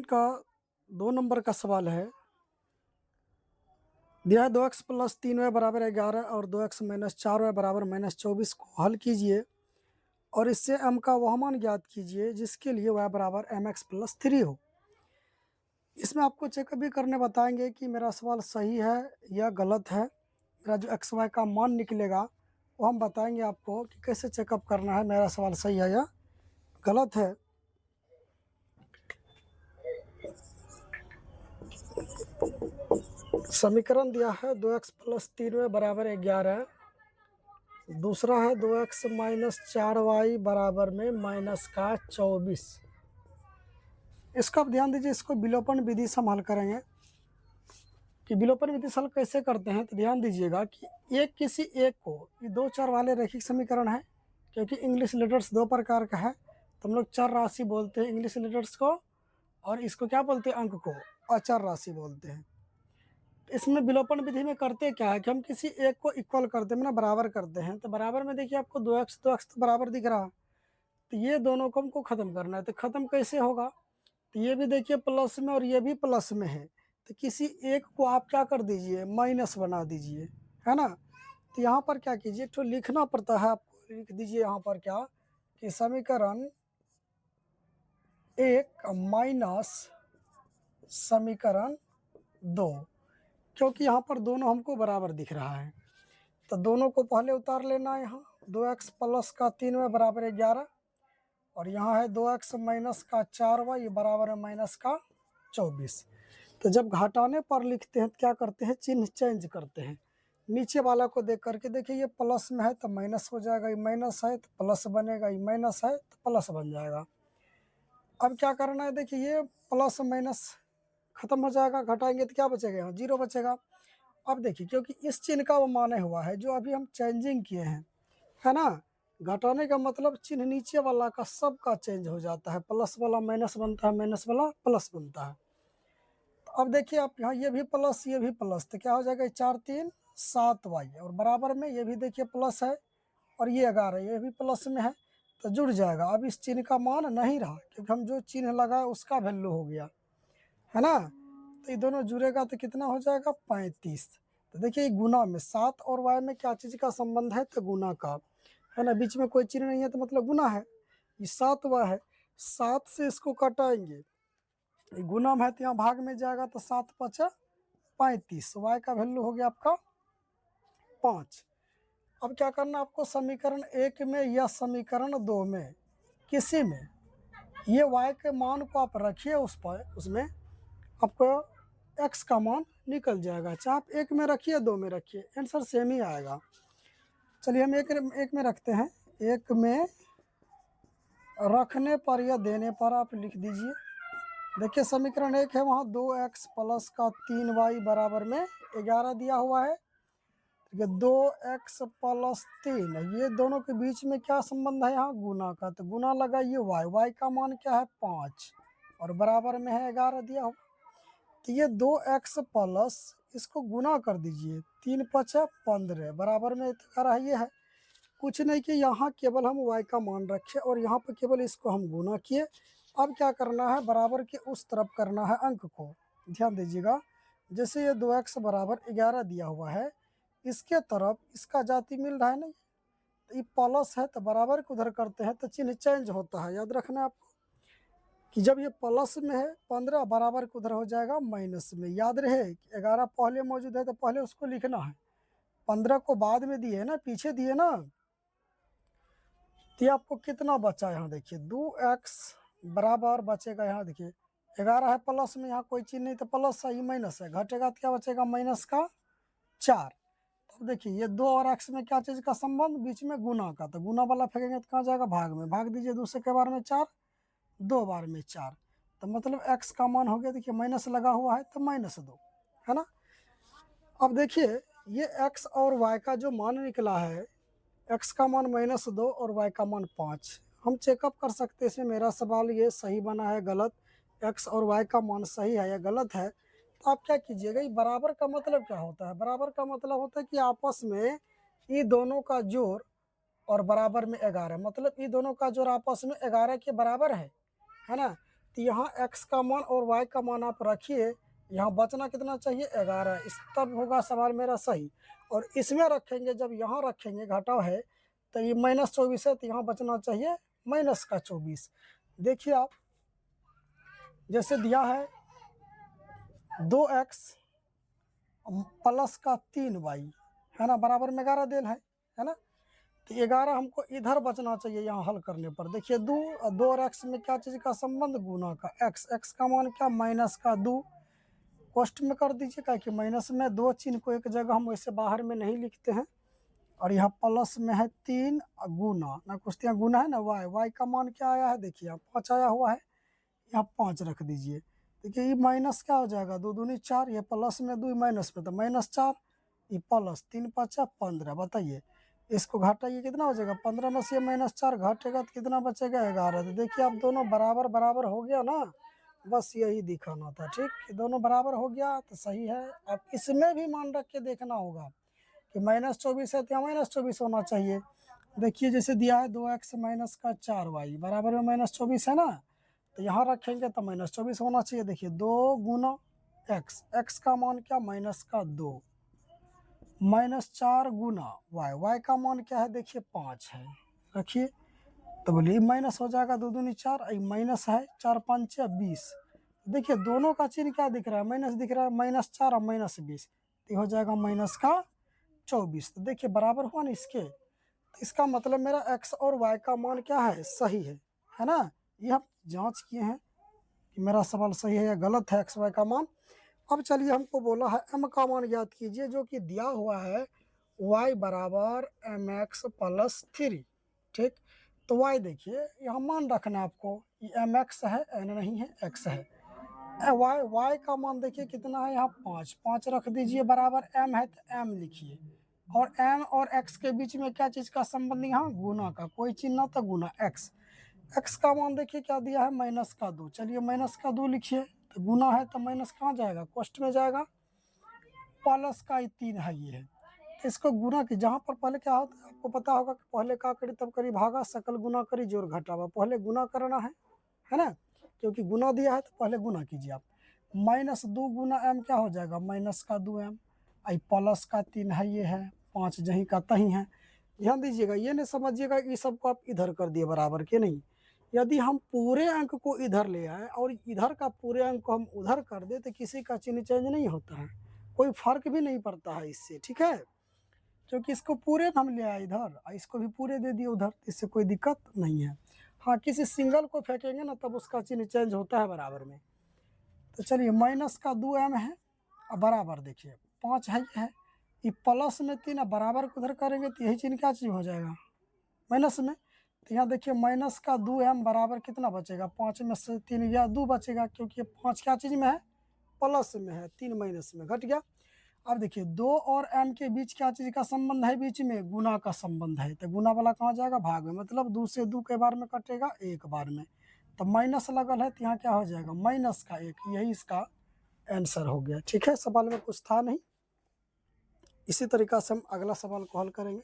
का 2 नंबर का सवाल है। दिया है 2x प्लस 3y बराबर 11 और 2x माइनस 4y बराबर माइनस 24 को हल कीजिए और इससे m का वह मान ज्ञात कीजिए जिसके लिए y बराबर mx प्लस 3 हो। इसमें आपको चेकअप भी करने बताएंगे कि मेरा सवाल सही है या गलत है। मेरा जो एक्स वाई का मान निकलेगा वो हम बताएंगे आपको कि कैसे चेकअप करना है, मेरा सवाल सही है या गलत है। समीकरण दिया है 2x प्लस 3y बराबर 11, दूसरा है 2x माइनस 4y बराबर में माइनस का 24। इसको आप ध्यान दीजिए, इसको विलोपन विधि से हम हल करेंगे कि विलोपन विधि से हल कैसे करते हैं। तो ध्यान दीजिएगा कि एक किसी एक को, ये दो चर वाले रैखिक समीकरण है क्योंकि इंग्लिश लेटर्स दो प्रकार का है, तो हम लोग चर राशि बोलते हैं इंग्लिश लेटर्स को, और इसको क्या बोलते हैं, अंक को अचर राशि बोलते हैं। इसमें विलोपन विधि में करते क्या है कि हम किसी एक को इक्वल करते हैं, मतलब बराबर करते हैं। तो बराबर में देखिए आपको 2x तो बराबर दिख रहा है, तो ये दोनों को हमको खत्म करना है। तो खत्म कैसे होगा, तो ये भी देखिए प्लस में और ये भी प्लस में है, तो किसी एक को आप क्या कर दीजिए, माइनस बना दीजिए, है ना। तो यहाँ पर क्या कीजिए, तो लिखना पड़ता है आपको, लिख दीजिए यहाँ पर क्या कि समीकरण 1 माइनस समीकरण 2, क्योंकि यहाँ पर दोनों हमको बराबर दिख रहा है। तो दोनों को पहले उतार लेना है। यहाँ 2x प्लस का 3y बराबर 11 और यहाँ है 2x माइनस का 4y, ये बराबर है माइनस का 24। तो जब घटाने पर लिखते हैं तो क्या करते हैं, चिन्ह चेंज करते हैं। नीचे वाला को देख करके देखिए, ये प्लस में है तो माइनस हो जाएगा, ये माइनस है तो प्लस बनेगा, ये माइनस है तो प्लस बन जाएगा। अब क्या करना है, देखिए ये प्लस माइनस खत्म हो जाएगा, घटाएंगे तो क्या बचेगा, यहाँ 0 बचेगा। अब देखिए क्योंकि इस चिन्ह का वो माने हुआ है जो अभी हम चेंजिंग किए हैं, है ना। घटाने का मतलब चिन्ह नीचे वाला का सब का चेंज हो जाता है, प्लस वाला माइनस बनता है, माइनस वाला प्लस बनता है। तो अब देखिए आप यहाँ ये भी प्लस ये भी प्लस, तो क्या हो जाएगा, 4 3 7 वाई, और बराबर में ये भी देखिए प्लस है और ये 11 ये भी प्लस में है, तो जुड़ जाएगा। अब इस चिन्ह का मान नहीं रहा क्योंकि हम जो चिन्ह लगाए उसका वैल्यू हो गया, है ना। तो ये दोनों जुड़ेगा तो कितना हो जाएगा, 35। तो देखिए गुना में 7 और y में क्या चीज़ का संबंध है, तो गुना का, है ना। बीच में कोई चिन्ह नहीं है तो मतलब गुना है। ये 7y है, 7 से इसको कटाएंगे, ये गुना में है तो यहाँ भाग में जाएगा, तो 7 5 35, y का वैल्यू हो गया आपका 5। अब क्या करना आपको, समीकरण 1 में या समीकरण 2 में किसी में ये y के मान को आप रखिए, उस पर उसमें आपको x का मान निकल जाएगा, चाहे आप 1 में रखिए 2 में रखिए, आंसर सेम ही आएगा। चलिए हम एक में रखते हैं। 1 में रखने पर या देने पर आप लिख दीजिए। देखिए समीकरण 1 है, वहाँ 2x प्लस का 3y बराबर में 11 दिया हुआ है। 2x प्लस 3, ये दोनों के बीच में क्या संबंध है, यहाँ गुना का, तो गुना लगाइए y का मान क्या है 5 और बराबर में है 11 दिया हुआ। तो ये 2x प्लस, इसको गुना कर दीजिए, 3 5 15 बराबर में 11 ये है। कुछ नहीं कि यहाँ केवल हम y का मान रखे और यहाँ पर केवल इसको हम गुना किए। अब क्या करना है, बराबर के उस तरफ करना है अंक को। ध्यान दीजिएगा, जैसे ये 2x बराबर 11 दिया हुआ है, इसके तरफ इसका जाति मिल रहा है ना, तो ये प्लस है तो बराबर को उधर करते हैं तो चिन्ह चेंज होता है। याद रखना है आपको कि जब ये प्लस में है 15, बराबर को उधर हो जाएगा माइनस में। याद रहे कि 11 पहले मौजूद है तो पहले उसको लिखना है, 15 को बाद में दिए ना, पीछे दिए ना। तो आपको कितना बचा, यहाँ देखिए 2x बराबर बचेगा, यहाँ देखिए 11 है प्लस में, यहाँ कोई चीज नहीं तो प्लस है, ये माइनस है, घटेगा तो क्या बचेगा, माइनस का 4। तो देखिए ये 2 और x में क्या चीज का संबंध, बीच में गुना का, तो गुना वाला फेंकेंगे तो कहाँ जाएगा, भाग में, भाग दीजिए, दूसरे के बार में 4, 2 बार में 4, तो मतलब x का मान हो गया, देखिए माइनस लगा हुआ है तो -2, है ना। अब देखिए ये x और y का जो मान निकला है, x का मान -2 और y का मान 5, हम चेकअप कर सकते हैं इसमें मेरा सवाल ये सही बना है गलत, x और y का मान सही है या गलत है। तो आप क्या कीजिएगा, ये बराबर का मतलब क्या होता है, बराबर का मतलब होता है कि आपस में ये दोनों का जोड़ और बराबर में 11, मतलब ये दोनों का जोड़ आपस में 11 के बराबर है ना। तो यहाँ x का मान और y का मान आप रखिए, यहाँ बचना कितना चाहिए 11, इस तब होगा सवाल मेरा सही। और इसमें रखेंगे, जब यहाँ रखेंगे घटाव है तो ये -24 है, तो यहाँ बचना चाहिए -24। देखिए आप, जैसे दिया है 2x प्लस का 3y है ना, बराबर में 11 देल है ना, तो 11 हमको इधर बचना चाहिए यहाँ हल करने पर। देखिए 2 और x में क्या चीज़ का संबंध, गुना का x का मान क्या माइनस का 2, कोष्ट में कर दीजिए, क्या कि माइनस में 2 चिन्ह को एक जगह हम वैसे बाहर में नहीं लिखते हैं। और यहाँ प्लस में है 3 गुना ना, कुछ यहाँ गुना है ना y का मान क्या आया है, देखिए यहाँ 5 आया हुआ है, यहाँ 5 रख दीजिए। देखिए ये माइनस क्या हो जाएगा, 2 दूनी 4, ये प्लस में 2 माइनस में तो -4, ये प्लस 3 5 15। बताइए इसको घटाइए कितना हो जाएगा, 15 में से -4 घटेगा तो कितना बचेगा 11। तो देखिए आप दोनों बराबर बराबर हो गया ना, बस यही दिखाना था। ठीक, दोनों बराबर हो गया तो सही है। अब इसमें भी मान रख के देखना होगा कि -24 है तो यहाँ -24 होना चाहिए। देखिए जैसे दिया है 2x माइनस का 4y बराबर में -24 है ना, तो यहाँ रखेंगे तो -24 होना चाहिए। देखिए 2 गुना x का मान क्या माइनस का 2, -4 गुना y का मान क्या है, देखिए 5 है, रखिए तो बोलिए माइनस हो जाएगा, 2 दूनी 4, माइनस है 4 5 20। देखिए दोनों का चिन्ह क्या दिख रहा है, माइनस दिख रहा है, -4 और -20, तो हो जाएगा -24। तो देखिए बराबर हुआ ना इसके, तो इसका मतलब मेरा x और y का मान क्या है, सही है ना। ये हम जांच किए हैं कि मेरा सवाल सही है या गलत है x y का मान। अब चलिए हमको बोला है m का मान ज्ञात कीजिए, जो कि दिया हुआ है y बराबर mx प्लस 3। ठीक, तो y देखिए यहाँ मान रखना है आपको, ये mx है, n नहीं है, x है। y का मान देखिए कितना है, यहाँ 5 रख दीजिए, बराबर m है तो m लिखिए। और m और x के बीच में क्या चीज़ का संबंध, यहाँ गुना का, कोई चिन्ह ना तो गुना x का मान देखिए क्या दिया है -2। चलिए -2 लिखिए, तो गुना है तो माइनस कहाँ जाएगा, कोष्ट में जाएगा, प्लस का 3 है ये है, तो इसको गुना की, जहाँ पर पहले क्या होता है आपको पता होगा कि पहले का करी तब करी भागा, सकल गुना करी जोड़ घटावा, पहले गुना करना है ना, क्योंकि गुना दिया है तो पहले गुना कीजिए आप। -2 गुना m क्या हो जाएगा, -2m, आई प्लस का 3 है, ये है 5 जहीं का तहीं है। ध्यान दीजिएगा, ये नहीं समझिएगा कि सबको आप इधर कर दिए बराबर के, नहीं। यदि हम पूरे अंक को इधर ले आए और इधर का पूरे अंक को हम उधर कर दे तो किसी का चिन्ह चेंज नहीं होता है, कोई फर्क भी नहीं पड़ता है इससे। ठीक है, क्योंकि इसको पूरे हम ले आए इधर और इसको भी पूरे दे दिए उधर, इससे कोई दिक्कत नहीं है। हाँ, किसी सिंगल को फेंकेंगे ना तब उसका चिन्ह चेंज होता है बराबर में। तो चलिए -2m है और बराबर देखिए 5 है, ये है, ये प्लस में 3 बराबर को उधर करेंगे तो यही चिन्ह क्या चीज़ हो जाएगा, माइनस में। तो यहाँ देखिए -2m बराबर कितना बचेगा, 5 में से 3 या 2 बचेगा, क्योंकि 5 क्या चीज़ में है, प्लस में है, 3 माइनस में, घट गया। अब देखिए 2 और m के बीच क्या चीज़ का संबंध है, बीच में गुना का संबंध है, तो गुना वाला कहाँ जाएगा, भाग में, मतलब 2 से 2 के बार में कटेगा, एक बार में, तो माइनस लगल है तो यहाँ क्या हो जाएगा, -1, यही इसका आंसर हो गया। ठीक है, सवाल में कुछ था नहीं, इसी तरीका से हम अगला सवाल को हल करेंगे।